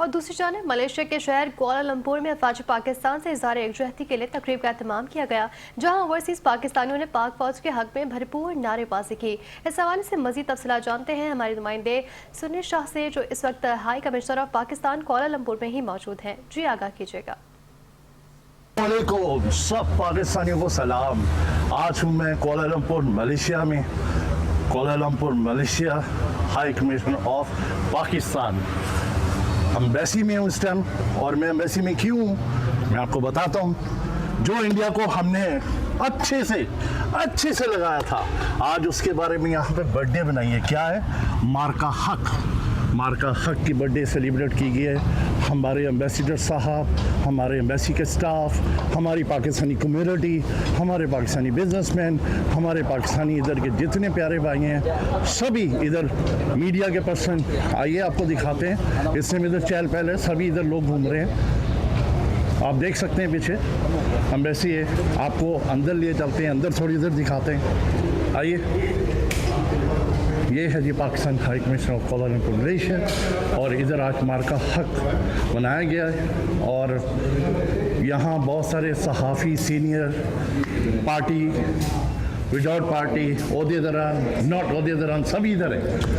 और दूसरी जानिब मलेशिया के शहर कुआलालंपुर में अफवाज पाकिस्तान से इज़हार एकजुहती के लिए तकरीब का एहतमाम किया गया, जहां ओवरसीज पाकिस्तानियों ने पाक फौज के हक में भरपूर नारेबाजी की। इस हवाले से मजीद तफसीलात जानते हैं हमारे नुमाइंदे सुनील शाह से, जो इस वक्त high commissioner of Pakistan Kuala Lumpur में ही मौजूद हैं। जी आगाह कीजिएगा। वालेकुम सब पाकिस्तानियों को सलाम। आज हूँ मैं कुआलालंपुर मलेशिया में। Kuala Lumpur Malaysia high commissioner of Pakistan embassy में हूँ इस टाइम। और मैं एम्बेसी में क्यों हूँ मैं आपको बताता हूँ। जो इंडिया को हमने अच्छे से लगाया था, आज उसके बारे में यहाँ पे बर्थडे बनाई है। क्या है? मार्का हक की बर्थडे सेलिब्रेट की गई है। हमारे एम्बेसडर साहब, हमारे एम्बेसी के स्टाफ, हमारी पाकिस्तानी कम्युनिटी, हमारे पाकिस्तानी बिजनेसमैन, हमारे पाकिस्तानी इधर के जितने प्यारे भाई हैं, सभी इधर मीडिया के पर्सन, आइए आपको दिखाते हैं। इससे इधर चहल पहल है, सभी इधर लोग घूम रहे हैं। आप देख सकते हैं पीछे एम्बेसी है। आपको अंदर लिए चलते हैं, अंदर थोड़ी इधर दिखाते हैं। आइए, ये है जी Pakistan high commissioner of Kuala Lumpur Malaysia. और इधर आज मार्का हक बनाया गया है और यहाँ बहुत सारे सहाफ़ी, सीनियर पार्टी, विदाउट पार्टी, ओहदेदारान, नॉट ओहदेदारान, सभी इधर है।